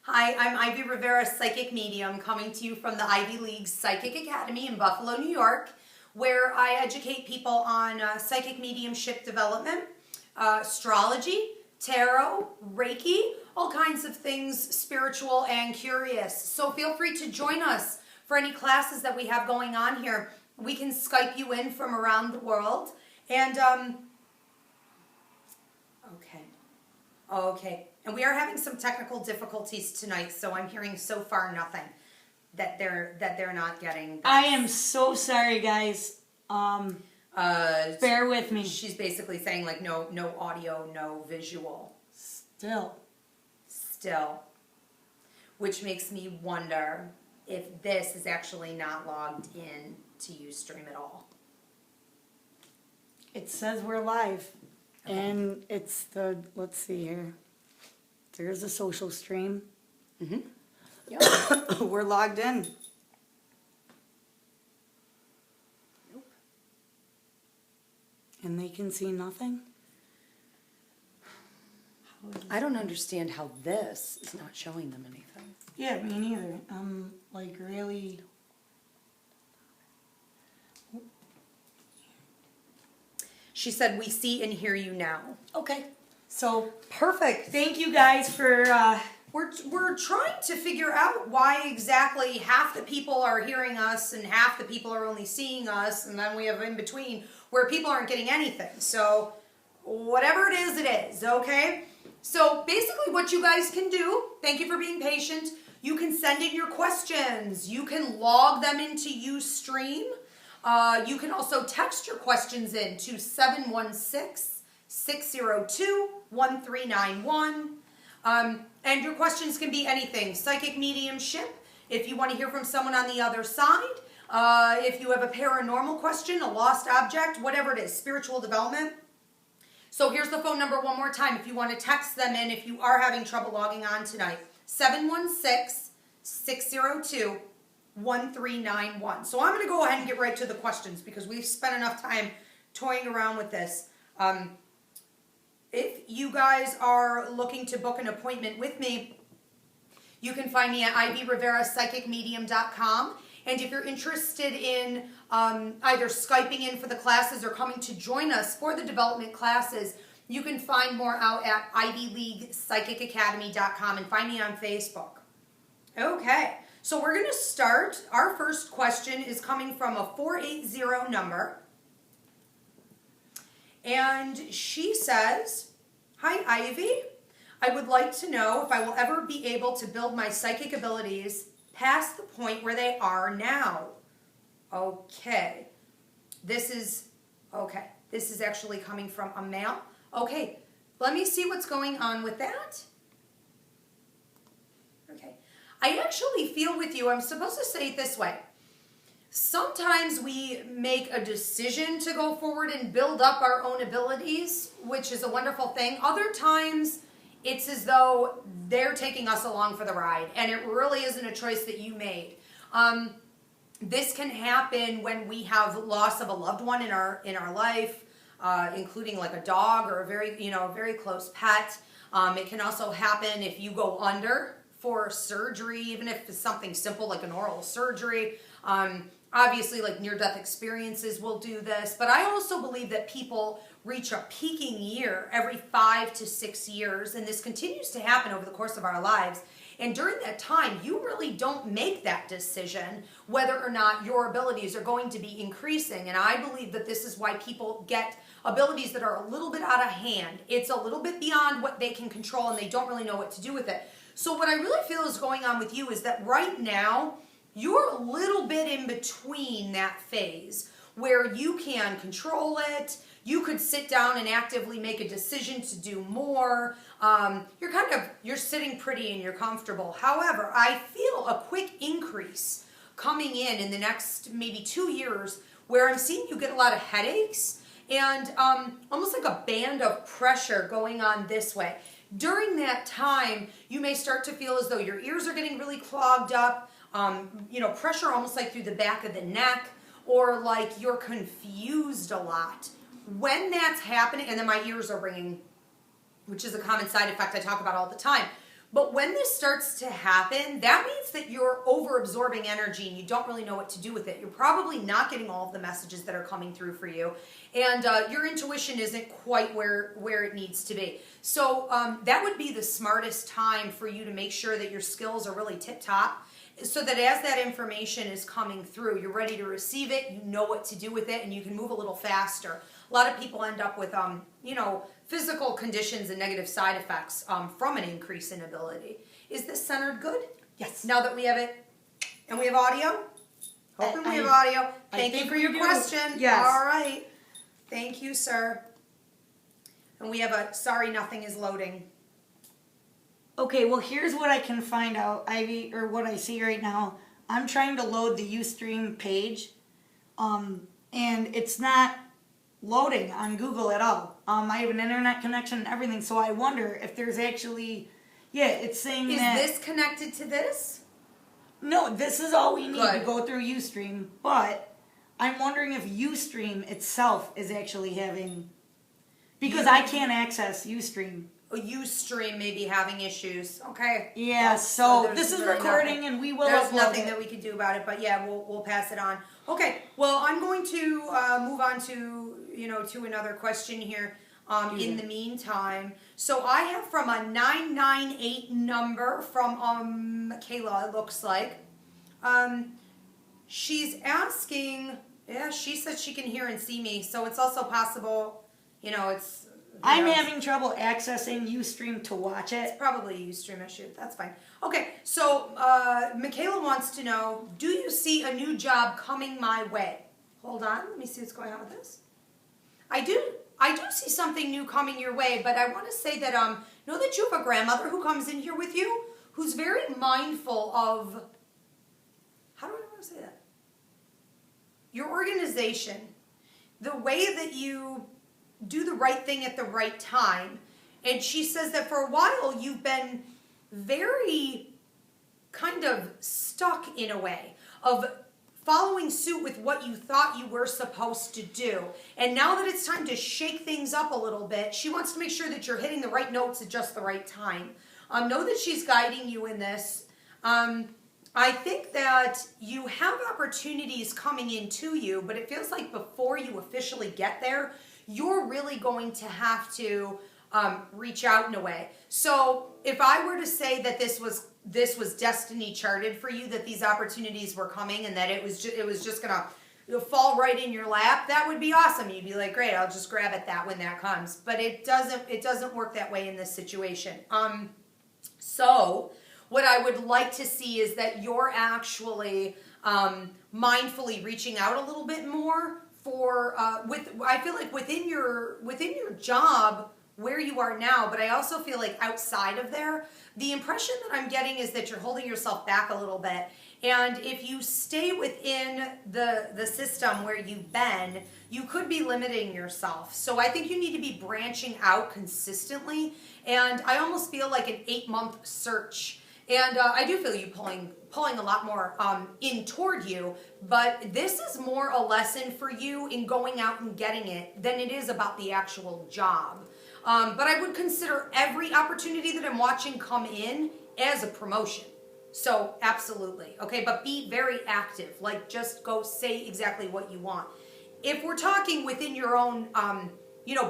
Hi, I'm Ivy Rivera, Psychic Medium, coming to you from the Ivy League Psychic Academy in Buffalo, New York, where I educate people on psychic mediumship development, astrology, tarot, Reiki, all kinds of things spiritual and curious. So feel free to join us for any classes that we have going on here. We can Skype you in from around the world. And, okay. And we are having some technical difficulties tonight, so I'm hearing so far nothing that they're not getting. This. I am so sorry, guys. Bear with me. She's basically saying like no audio, no visual. Still. Which makes me wonder if this is actually not logged in to Ustream at all. It says we're live. Okay. And it's let's see here. There's a social stream. Mm-hmm. Yep. We're logged in. Nope. And they can see nothing? I don't understand how this is not showing them anything. Yeah, me neither. Like really... She said, we see and hear you now. Okay. So, perfect. Thank you guys for... We're trying to figure out why exactly half the people are hearing us and half the people are only seeing us, and then we have in between where people aren't getting anything. So, whatever it is, okay? So, basically what you guys can do, thank you for being patient, you can send in your questions. You can log them into Ustream. You can also text your questions in to 716-602-1391. And your questions can be anything. Psychic mediumship, if you want to hear from someone on the other side. If you have a paranormal question, a lost object, whatever it is, spiritual development. So here's the phone number one more time if you want to text them in if you are having trouble logging on tonight. 716-602-1391. So I'm going to go ahead and get right to the questions because we've spent enough time toying around with this. If you guys are looking to book an appointment with me, you can find me at ivyriverapsychicmedium.com. And if you're interested in either Skyping in for the classes or coming to join us for the development classes, you can find more out at ivyleaguepsychicacademy.com and find me on Facebook. Okay, so we're going to start. Our first question is coming from a 480 number. And she says, hi, Ivy. I would like to know if I will ever be able to build my psychic abilities past the point where they are now. Okay. This is actually coming from a male. Okay, let me see what's going on with that. Okay. I actually feel with you, I'm supposed to say it this way. Sometimes we make a decision to go forward and build up our own abilities, which is a wonderful thing. Other times, it's as though they're taking us along for the ride, and it really isn't a choice that you made. This can happen when we have loss of a loved one in our life, including like a dog or a very close pet. It can also happen if you go under for surgery, even if it's something simple like an oral surgery. Obviously, like near-death experiences will do this, but I also believe that people reach a peaking year every 5 to 6 years, and this continues to happen over the course of our lives. And during that time, you really don't make that decision whether or not your abilities are going to be increasing. And I believe that this is why people get abilities that are a little bit out of hand. It's a little bit beyond what they can control, and they don't really know what to do with it. So what I really feel is going on with you is that right now, you're a little bit in between that phase where you can control it. You could sit down and actively make a decision to do more. You're sitting pretty and you're comfortable. However, I feel a quick increase coming in the next maybe 2 years where I'm seeing you get a lot of headaches and almost like a band of pressure going on this way. During that time, you may start to feel as though your ears are getting really clogged up. Pressure almost like through the back of the neck, or like you're confused a lot. When that's happening, and then my ears are ringing, which is a common side effect I talk about all the time. But when this starts to happen, that means that you're over absorbing energy and you don't really know what to do with it. You're probably not getting all of the messages that are coming through for you. And your intuition isn't quite where it needs to be. So that would be the smartest time for you to make sure that your skills are really tip top, so that as that information is coming through, you're ready to receive it, you know what to do with it, and you can move a little faster. A lot of people end up with, physical conditions and negative side effects from an increase in ability. Is this centered good? Yes. Now that we have it, and we have audio? Hoping we have audio. Thank you for your question. Yes. All right. Thank you, sir. And we have a, sorry, nothing is loading. Okay, well, here's what I can find out, Ivy, or what I see right now. I'm trying to load the Ustream page, and it's not loading on Google at all. I have an internet connection and everything, so I wonder if there's actually, it's saying Is that... this connected to this? No, this is all we need Good. to go through Ustream, but I'm wondering if Ustream itself is actually having... Because I can't access Ustream. Ustream may be having issues. Okay. Yeah, so there's this is really recording nothing. and we will There's upload nothing it. that we can do about it, but yeah, we'll pass it on. Okay, well, I'm going to move on to, to another question here in the meantime. So I have from a 998 number from Kayla, it looks like. She's asking, she says she can hear and see me, so it's also possible, it's... I'm having trouble accessing Ustream to watch it. It's probably a Ustream issue. That's fine. Okay, so Michaela wants to know, do you see a new job coming my way? Hold on, let me see what's going on with this. I do see something new coming your way, but I want to say that know that you have a grandmother who comes in here with you, who's very mindful of, how do I want to say that? Your organization, the way that you do the right thing at the right time. And she says that for a while you've been very kind of stuck in a way of following suit with what you thought you were supposed to do. And now that it's time to shake things up a little bit, she wants to make sure that you're hitting the right notes at just the right time. Know that she's guiding you in this. I think that you have opportunities coming into you, but it feels like before you officially get there, you're really going to have to reach out in a way. So if I were to say that this was destiny charted for you, that these opportunities were coming and that it was just gonna fall right in your lap, that would be awesome. You'd be like, great, I'll just grab at that when that comes. But it doesn't work that way in this situation. So what I would like to see is that you're actually mindfully reaching out a little bit more. I feel like within your job where you are now, but I also feel like outside of there, the impression that I'm getting is that you're holding yourself back a little bit. And if you stay within the system where you've been, you could be limiting yourself. So I think you need to be branching out consistently. And I almost feel like an 8-month search. And I do feel you pulling a lot more in toward you, but this is more a lesson for you in going out and getting it than it is about the actual job. But I would consider every opportunity that I'm watching come in as a promotion. So absolutely, okay, but be very active. Like just go say exactly what you want. If we're talking within your own,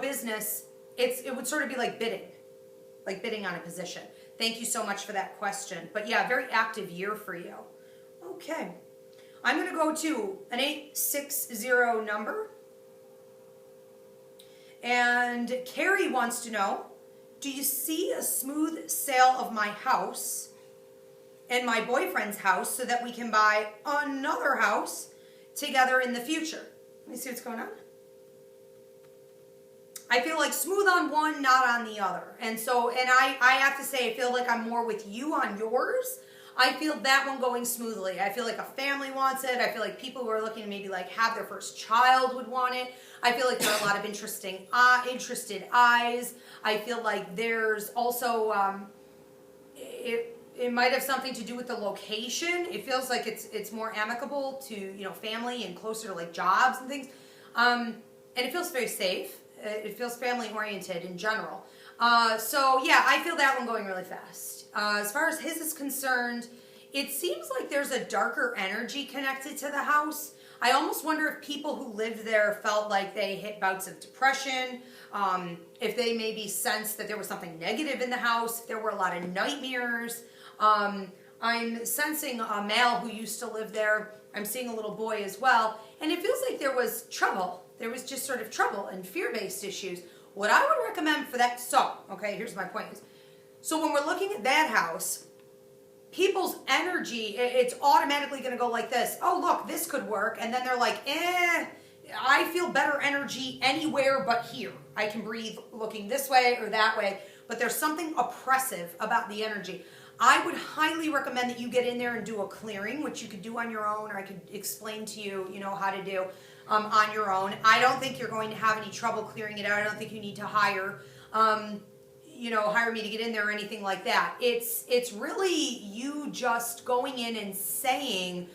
business, it would sort of be like bidding on a position. Thank you so much for that question. But yeah, very active year for you. Okay. I'm going to go to an 860 number. And Carrie wants to know, do you see a smooth sale of my house and my boyfriend's house so that we can buy another house together in the future? Let me see what's going on. I feel like smooth on one, not on the other. And I have to say, I feel like I'm more with you on yours. I feel that one going smoothly. I feel like a family wants it. I feel like people who are looking to maybe like have their first child would want it. I feel like there are a lot of interested eyes. I feel like there's also, it might have something to do with the location. It feels like it's more amicable to, family and closer to like jobs and things. And it feels very safe. It feels family oriented in general. So yeah, I feel that one going really fast. As far as his is concerned, it seems like there's a darker energy connected to the house. I almost wonder if people who lived there felt like they hit bouts of depression, if they maybe sensed that there was something negative in the house, if there were a lot of nightmares. I'm sensing a male who used to live there. I'm seeing a little boy as well. And it feels like there was trouble. There was just sort of trouble and fear-based issues. What I would recommend for that, okay, here's my point. So when we're looking at that house, people's energy, it's automatically going to go like this. Oh, look, this could work. And then they're like, I feel better energy anywhere but here. I can breathe looking this way or that way. But there's something oppressive about the energy. I would highly recommend that you get in there and do a clearing, which you could do on your own, or I could explain to you, how to do on your own. I don't think you're going to have any trouble clearing it out. I don't think you need to hire me to get in there or anything like that. It's really you just going in and saying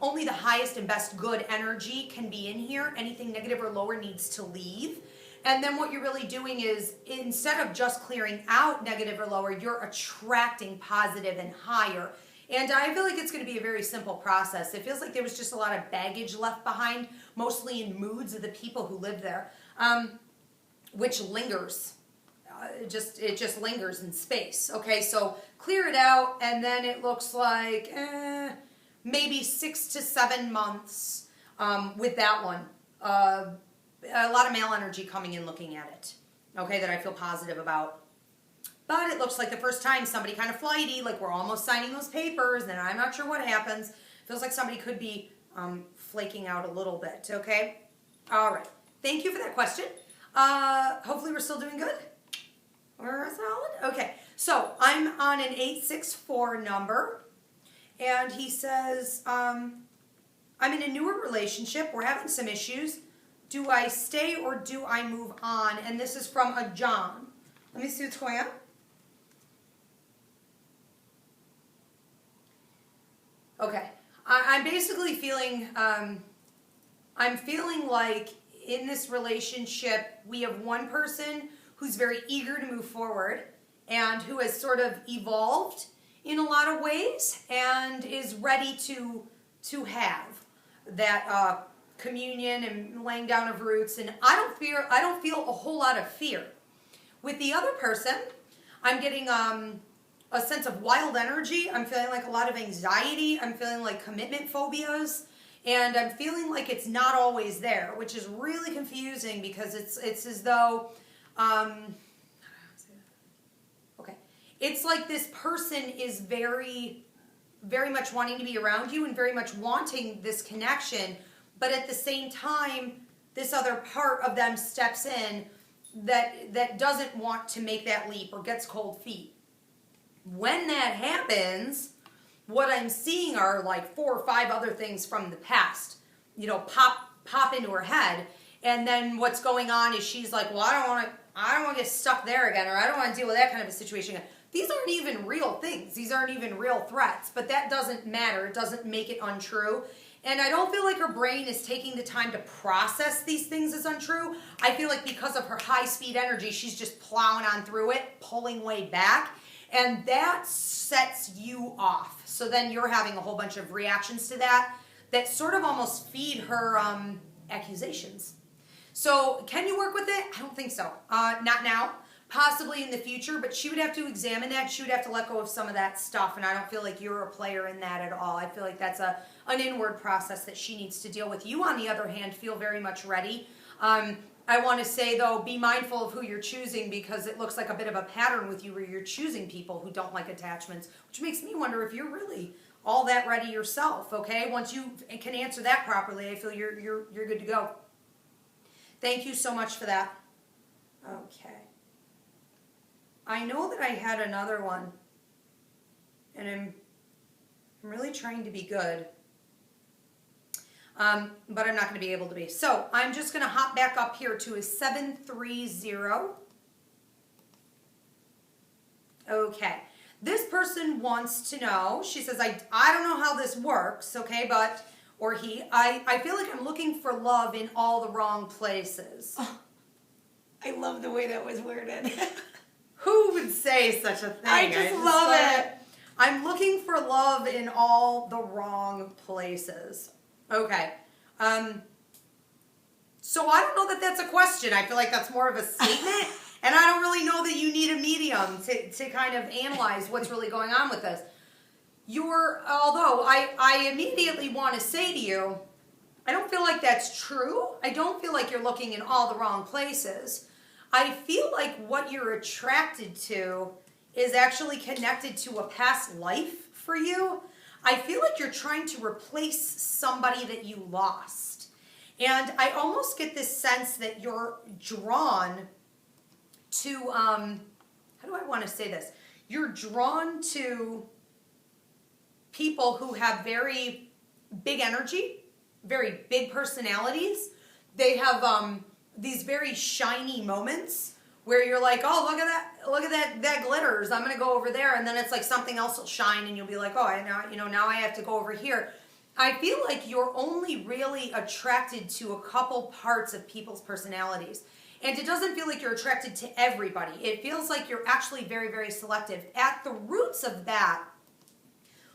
only the highest and best good energy can be in here. Anything negative or lower needs to leave. And then what you're really doing is, instead of just clearing out negative or lower, you're attracting positive and higher. And I feel like it's going to be a very simple process. It feels like there was just a lot of baggage left behind, mostly in moods of the people who lived there, which lingers. It just lingers in space. Okay, so clear it out, and then it looks like maybe 6 to 7 months with that one. A lot of male energy coming in looking at it, okay, that I feel positive about. But it looks like the first time somebody kind of flighty, like we're almost signing those papers, and I'm not sure what happens. Feels like somebody could be flaking out a little bit, okay? All right. Thank you for that question. Hopefully we're still doing good. We're solid? Okay. So I'm on an 864 number, and he says, I'm in a newer relationship. We're having some issues. Do I stay or do I move on? And this is from a John. Let me see what's going on. Okay. I'm basically feeling, I'm feeling like in this relationship, we have one person who's very eager to move forward and who has sort of evolved in a lot of ways and is ready to have that communion and laying down of roots. And I don't feel a whole lot of fear. With the other person, I'm getting a sense of wild energy. I'm feeling like a lot of anxiety. I'm feeling like commitment phobias. And I'm feeling like it's not always there, which is really confusing because it's as though, okay, it's like this person is very, very much wanting to be around you and very much wanting this connection, but at the same time, this other part of them steps in that doesn't want to make that leap or gets cold feet. When that happens, what I'm seeing are like 4 or 5 other things from the past, pop into her head. And then what's going on is she's like, well, I don't want to get stuck there again, or I don't want to deal with that kind of a situation again. These aren't even real things. These aren't even real threats, but that doesn't matter. It doesn't make it untrue. And I don't feel like her brain is taking the time to process these things as untrue. I feel like because of her high-speed energy, she's just plowing on through it, pulling way back. And that sets you off. So then you're having a whole bunch of reactions to that sort of almost feed her accusations. So can you work with it? I don't think so. Not now. Possibly in the future, but she would have to examine that. She would have to let go of some of that stuff, and I don't feel like you're a player in that at all. I feel like that's an inward process that she needs to deal with. You, on the other hand, feel very much ready. I want to say, though, be mindful of who you're choosing because it looks like a bit of a pattern with you where you're choosing people who don't like attachments, which makes me wonder if you're really all that ready yourself, okay? Once you can answer that properly, I feel you're good to go. Thank you so much for that. Okay. I know that I had another one, and I'm really trying to be good. But I'm not going to be able to be. So I'm just going to hop back up here to a 730. Okay. This person wants to know, she says, I don't know how this works, okay, or he, I feel like I'm looking for love in all the wrong places. Oh, I love the way that was worded. Who would say such a thing. I just love it. I'm looking for love in all the wrong places. Okay. So I don't know that that's a question. I feel like that's more of a statement. And I don't really know that you need a medium to kind of analyze what's really going on with this. Although I immediately want to say to you, I don't feel like that's true. I don't feel like you're looking in all the wrong places. I feel like what you're attracted to is actually connected to a past life for you. I feel like you're trying to replace somebody that you lost. And I almost get this sense that you're drawn to, how do I want to say this? You're drawn to people who have very big energy, very big personalities. They have these very shiny moments where you're like, oh, look at that glitters. I'm gonna go over there, and then it's like something else will shine, and you'll be like, oh, now I have to go over here. I feel like you're only really attracted to a couple parts of people's personalities. And it doesn't feel like you're attracted to everybody. It feels like you're actually very, very selective. At the roots of that,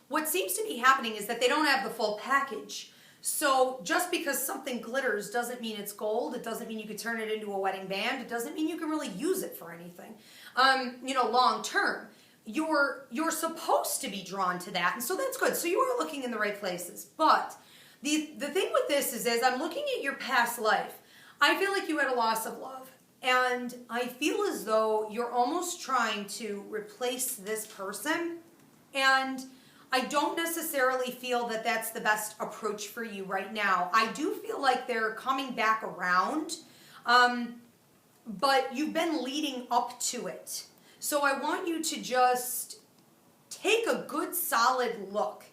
what seems to be happening is that they don't have the full package. So just because something glitters doesn't mean it's gold. It doesn't mean you could turn it into a wedding band. It doesn't mean you can really use it for anything, long term. You're supposed to be drawn to that, and so that's good. So you are looking in the right places. But the thing with this is, as I'm looking at your past life, I feel like you had a loss of love, and I feel as though you're almost trying to replace this person, and I don't necessarily feel that that's the best approach for you right now. I do feel like they're coming back around, but you've been leading up to it. So I want you to just take a good solid look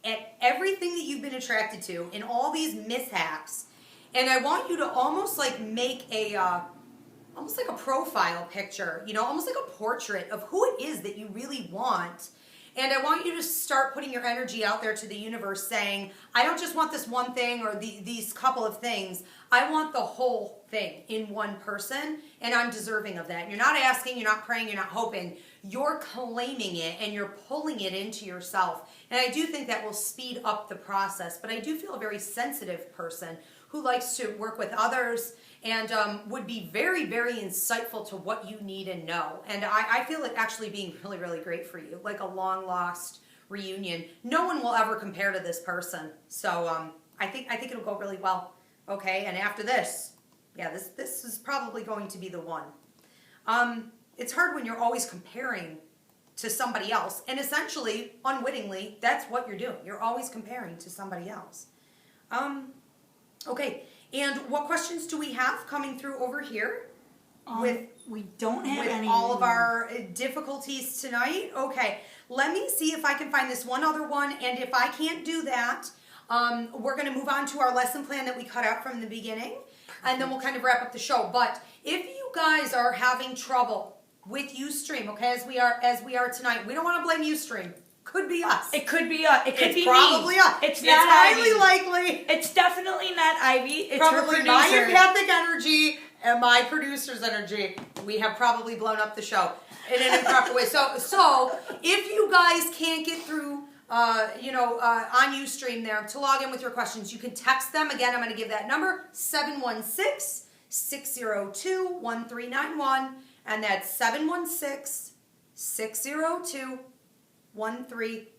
at everything that you've been attracted to in all these mishaps. And I want you to almost like make almost like a profile picture, almost like a portrait of who it is that you really want. And I want you to start putting your energy out there to the universe saying, I don't just want this one thing or these couple of things. I want the whole thing in one person, and I'm deserving of that. And you're not asking, you're not praying, you're not hoping. You're claiming it, and you're pulling it into yourself. And I do think that will speed up the process. But I do feel a very sensitive person who likes to work with others and would be very, very insightful to what you need and know. And I feel it actually being really, really great for you, like a long-lost reunion. No one will ever compare to this person. So I think it'll go really well. Okay, and after this, yeah, this is probably going to be the one. It's hard when you're always comparing to somebody else. And essentially, unwittingly, that's what you're doing. You're always comparing to somebody else. Okay. And what questions do we have coming through over here? We don't have any. With all of our difficulties tonight? Okay, let me see if I can find this one other one, and if I can't do that, we're going to move on to our lesson plan that we cut out from the beginning, and then we'll kind of wrap up the show. But if you guys are having trouble with Ustream, okay, as we are tonight, we don't want to blame Ustream. Could be us. It could be us. It could be probably me. Us. It's not highly Ivy. Likely. It's definitely not Ivy. It's probably her my producer. empathic energy and my producer's energy. We have probably blown up the show in an improper way. So if you guys can't get through, on Ustream there to log in with your questions, you can text them. Again, I'm going to give that number, 716-602-1391. And that's 716-602-1391.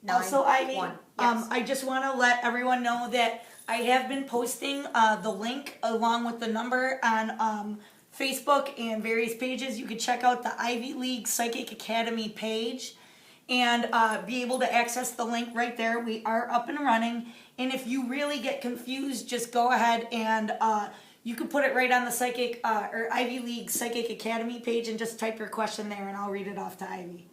Also, Ivy, Yes. I just want to let everyone know that I have been posting the link along with the number on Facebook and various pages. You can check out the Ivy League Psychic Academy page and be able to access the link right there. We are up and running. And if you really get confused, just go ahead and you can put it right on the Psychic or Ivy League Psychic Academy page and just type your question there and I'll read it off to Ivy.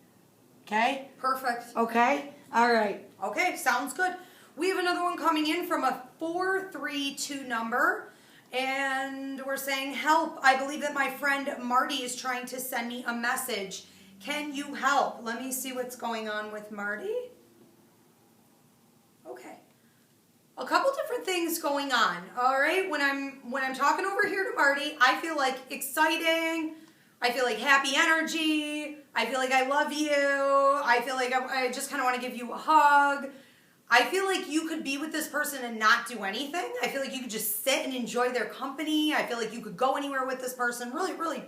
Okay? Perfect. Okay? All right. Okay, sounds good. We have another one coming in from a 432 number, and we're saying, help. I believe that my friend Marty is trying to send me a message. Can you help? Let me see what's going on with Marty. Okay. A couple different things going on. All right, when I'm talking over here to Marty, I feel like exciting, I feel like happy energy. I feel like I love you. I feel like I just kind of want to give you a hug. I feel like you could be with this person and not do anything. I feel like you could just sit and enjoy their company. I feel like you could go anywhere with this person. Really, really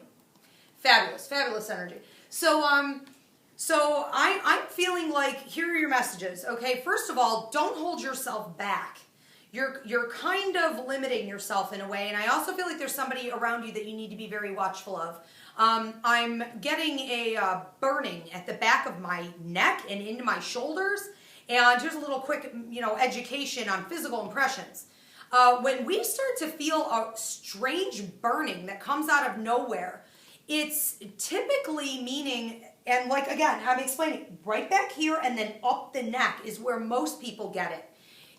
fabulous, fabulous energy. So I'm feeling like, here are your messages, okay? First of all, don't hold yourself back. You're kind of limiting yourself in a way, and I also feel like there's somebody around you that you need to be very watchful of. I'm getting a burning at the back of my neck and into my shoulders, and here's a little quick, education on physical impressions. When we start to feel a strange burning that comes out of nowhere, it's typically meaning, and like again, I'm explaining, right back here and then up the neck is where most people get it.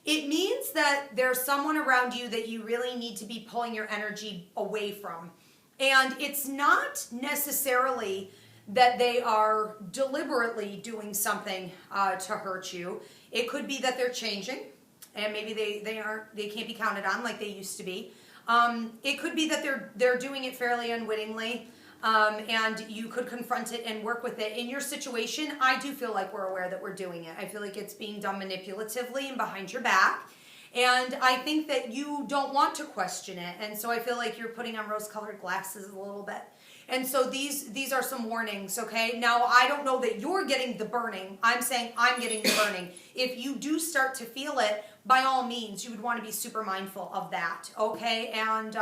It means that there's someone around you that you really need to be pulling your energy away from. And it's not necessarily that they are deliberately doing something to hurt you. It could be that they're changing, and maybe they can't be counted on like they used to be. It could be that they're doing it fairly unwittingly, and you could confront it and work with it. In your situation, I do feel like we're aware that we're doing it. I feel like it's being done manipulatively and behind your back. And I think that you don't want to question it. And so I feel like you're putting on rose-colored glasses a little bit. And so these are some warnings, okay? Now, I don't know that you're getting the burning. I'm saying I'm getting the burning. If you do start to feel it, by all means, you would want to be super mindful of that, okay? And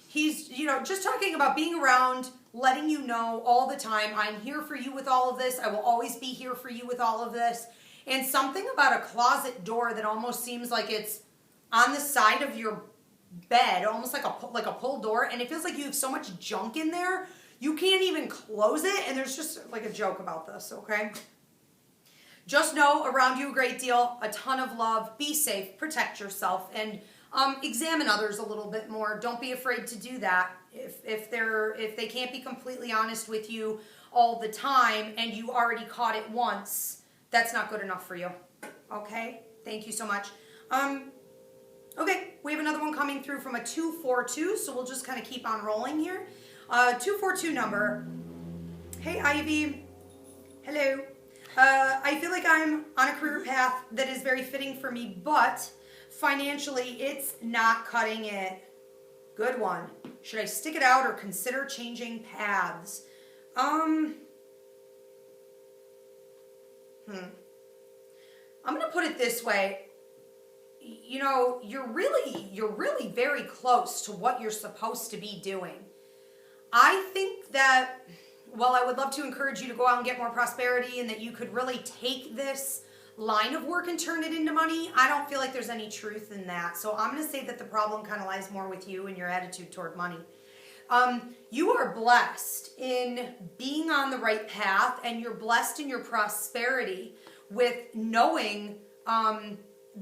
he's, just talking about being around, letting you know all the time, I'm here for you with all of this. I will always be here for you with all of this. And something about a closet door that almost seems like it's on the side of your bed, almost like a pull door, and it feels like you have so much junk in there, you can't even close it, and there's just like a joke about this, okay? Just know around you a great deal, a ton of love, be safe, protect yourself, and examine others a little bit more. Don't be afraid to do that. If they can't be completely honest with you all the time and you already caught it once, that's not good enough for you. Okay? Thank you so much. Okay, we have another one coming through from a 242, so we'll just kind of keep on rolling here. 242 number. Hey, Ivy. Hello. I feel like I'm on a career path that is very fitting for me, but financially, it's not cutting it. Good one. Should I stick it out or consider changing paths? I'm going to put it this way. You're really very close to what you're supposed to be doing. I think that, while I would love to encourage you to go out and get more prosperity and that you could really take this line of work and turn it into money, I don't feel like there's any truth in that. So I'm going to say that the problem kind of lies more with you and your attitude toward money. You are blessed in being on the right path, and you're blessed in your prosperity with knowing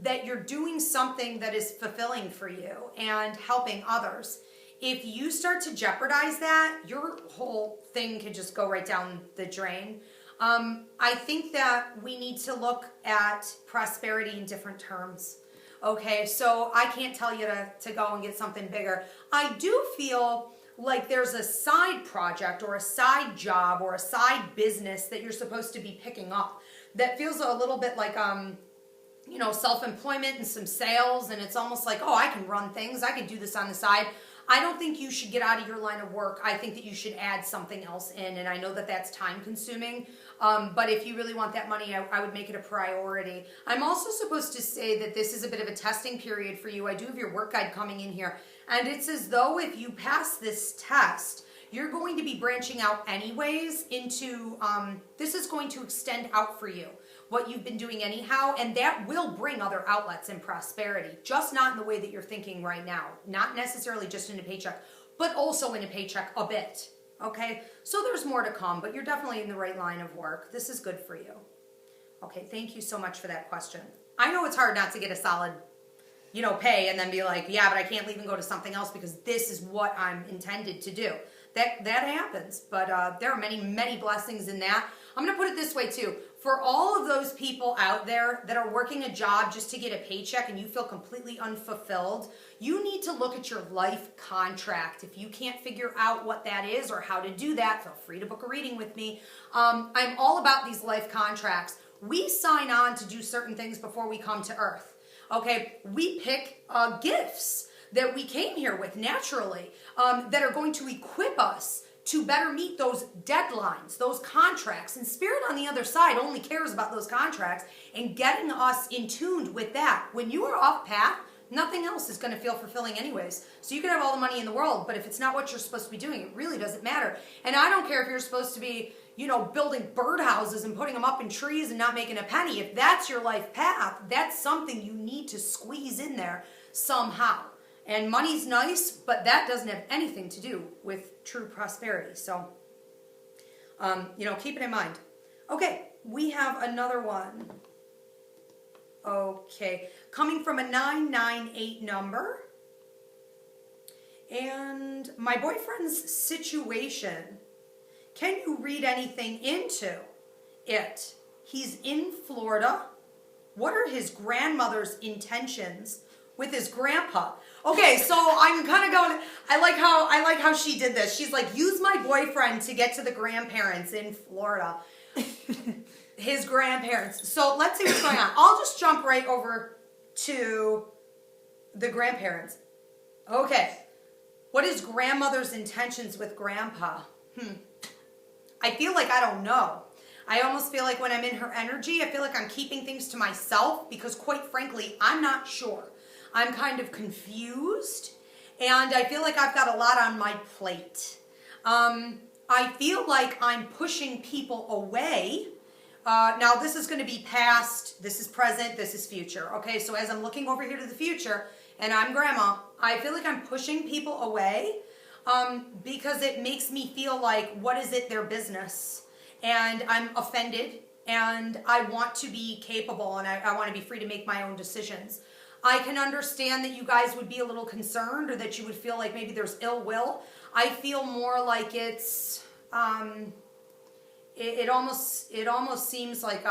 that you're doing something that is fulfilling for you and helping others. If you start to jeopardize that, your whole thing can just go right down the drain. I think that we need to look at prosperity in different terms. Okay, so I can't tell you to go and get something bigger. I do feel like there's a side project or a side job or a side business that you're supposed to be picking up that feels a little bit like self-employment and some sales, and it's almost like, I can run things, I can do this on the side. I don't think you should get out of your line of work. I think that you should add something else in, and I know that that's time consuming, but if you really want that money, I would make it a priority. I'm also supposed to say that this is a bit of a testing period for you. I do have your work guide coming in here, and it's as though if you pass this test, you're going to be branching out anyways into, this is going to extend out for you, what you've been doing anyhow, and that will bring other outlets in prosperity, just not in the way that you're thinking right now. Not necessarily just in a paycheck, but also in a paycheck a bit, okay? So there's more to come, but you're definitely in the right line of work. This is good for you. Okay, thank you so much for that question. I know it's hard not to get a solid, pay and then be like, yeah, but I can't leave and go to something else because this is what I'm intended to do. That happens, but there are many, many blessings in that. I'm going to put it this way too. For all of those people out there that are working a job just to get a paycheck and you feel completely unfulfilled, you need to look at your life contract. If you can't figure out what that is or how to do that, feel free to book a reading with me. I'm all about these life contracts. We sign on to do certain things before we come to Earth. Okay, we pick gifts that we came here with naturally that are going to equip us to better meet those deadlines, those contracts. And Spirit on the other side only cares about those contracts and getting us in tune with that. When you are off path, nothing else is going to feel fulfilling anyways. So you can have all the money in the world, but if it's not what you're supposed to be doing, it really doesn't matter. And I don't care if you're supposed to be, building birdhouses and putting them up in trees and not making a penny. If that's your life path, that's something you need to squeeze in there somehow. And money's nice, but that doesn't have anything to do with true prosperity. So, keep it in mind. Okay, we have another one. Okay, coming from a 998 number. And my boyfriend's situation. Can you read anything into it? He's in Florida. What are his grandmother's intentions with his grandpa? Okay, so I'm kind of going, I like how she did this. She's like, use my boyfriend to get to the grandparents in Florida. His grandparents. So let's see what's going on. I'll just jump right over to the grandparents. Okay. What is grandmother's intentions with grandpa? I feel like I don't know. I almost feel like when I'm in her energy, I feel like I'm keeping things to myself because quite frankly, I'm not sure. I'm kind of confused, and I feel like I've got a lot on my plate. I feel like I'm pushing people away. Now, this is going to be past, this is present, this is future. Okay, so as I'm looking over here to the future, and I'm grandma, I feel like I'm pushing people away because it makes me feel like, what is it their business? And I'm offended, and I want to be capable, and I want to be free to make my own decisions. I can understand that you guys would be a little concerned or that you would feel like maybe there's ill will. I feel more like it's, it almost seems like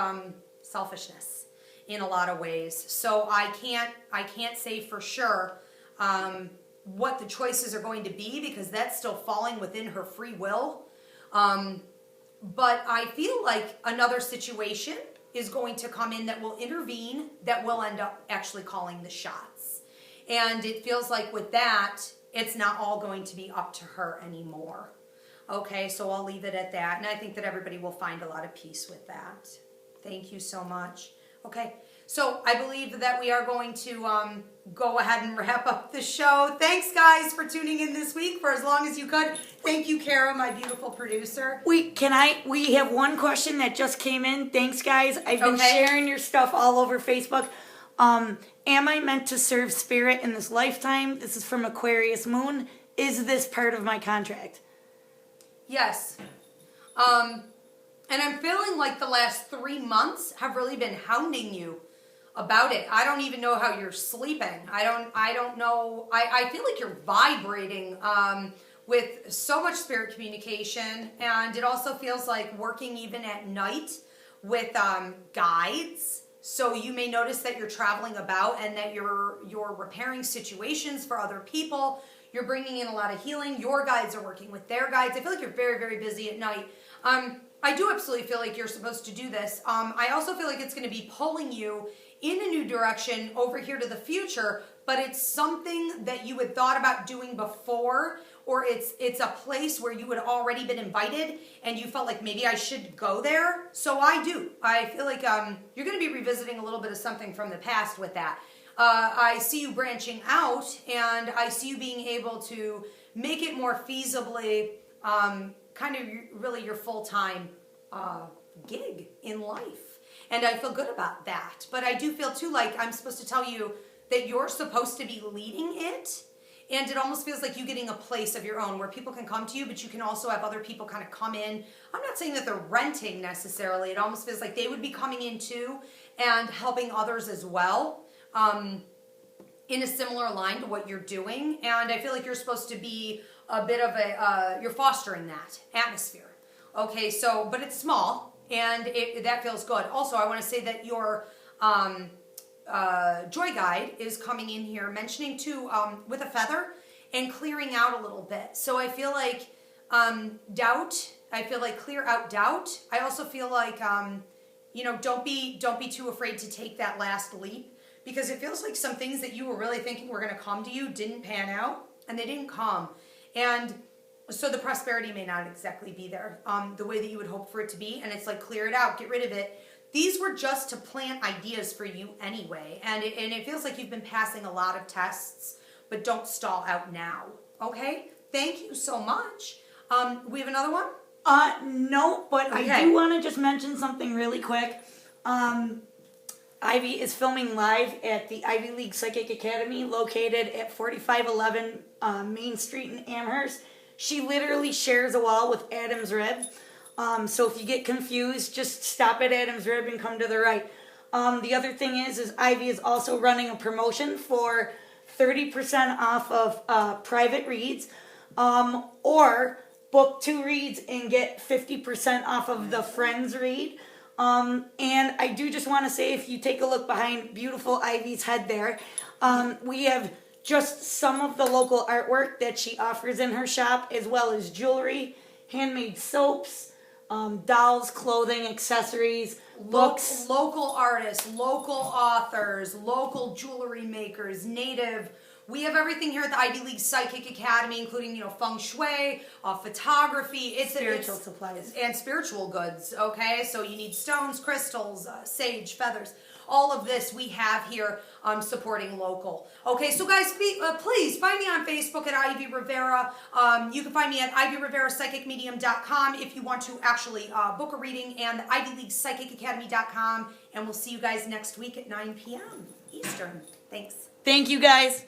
selfishness in a lot of ways. So I can't say for sure what the choices are going to be because that's still falling within her free will. But I feel like another situation is going to come in that will intervene, that will end up actually calling the shots. And it feels like with that, it's not all going to be up to her anymore. Okay, so I'll leave it at that. And I think that everybody will find a lot of peace with that. Thank you so much. Okay, so I believe that we are going to go ahead and wrap up the show. Thanks, guys, for tuning in this week for as long as you could. Thank you, Kara, my beautiful producer. We have one question that just came in. Thanks, guys. I've been sharing your stuff all over Facebook. Am I meant to serve spirit in this lifetime? This is from Aquarius Moon. Is this part of my contract? Yes. And I'm feeling like the last 3 months have really been hounding you about it. I don't even know how you're sleeping. I don't know. I feel like you're vibrating with so much spirit communication, and it also feels like working even at night with guides. So you may notice that you're traveling about and that you're repairing situations for other people. You're bringing in a lot of healing. Your guides are working with their guides. I feel like you're very, very busy at night. I do absolutely feel like you're supposed to do this. I also feel like it's going to be pulling you in a new direction over here to the future, but it's something that you had thought about doing before, or it's a place where you had already been invited and you felt like maybe I should go there. So I do. I feel like you're going to be revisiting a little bit of something from the past with that. I see you branching out, and I see you being able to make it more feasibly kind of really your full-time gig in life. And I feel good about that. But I do feel too like I'm supposed to tell you that you're supposed to be leading it. And it almost feels like you getting a place of your own where people can come to you, but you can also have other people kind of come in. I'm not saying that they're renting necessarily. It almost feels like they would be coming in too and helping others as well. In a similar line to what you're doing. And I feel like you're supposed to be a bit of you're fostering that atmosphere. Okay, so, but it's small, and that feels good. Also, I want to say that your joy guide is coming in here mentioning too with a feather and clearing out a little bit. So I feel like doubt. I feel like clear out doubt. I also feel like don't be too afraid to take that last leap, because it feels like some things that you were really thinking were going to come to you didn't pan out, and they didn't come. And so the prosperity may not exactly be there the way that you would hope for it to be, and it's like clear it out, get rid of it. These were just to plant ideas for you anyway, and it feels like you've been passing a lot of tests, but don't stall out now, okay? Thank you so much. We have another one? No, but okay. I do want to just mention something really quick. Ivy is filming live at the Ivy League Psychic Academy, located at 4511 Main Street in Amherst. She literally shares a wall with Adam's Rib. So if you get confused, just stop at Adam's Rib and come to the right. The other thing is Ivy is also running a promotion for 30% off of private reads, or book 2 reads and get 50% off of the Friends read. And I do just want to say, if you take a look behind beautiful Ivy's head there, we have just some of the local artwork that she offers in her shop, as well as jewelry, handmade soaps, dolls, clothing, accessories, books. Local artists, local authors, local jewelry makers, native. We have everything here at the Ivy League Psychic Academy, including, feng shui, photography. Spiritual supplies. And spiritual goods, okay? So you need stones, crystals, sage, feathers. All of this we have here supporting local. Okay, so guys, please find me on Facebook at Ivy Rivera. You can find me at ivyriverapsychicmedium.com if you want to actually book a reading, and ivyleaguepsychicacademy.com. And we'll see you guys next week at 9 p.m. Eastern. Thanks. Thank you, guys.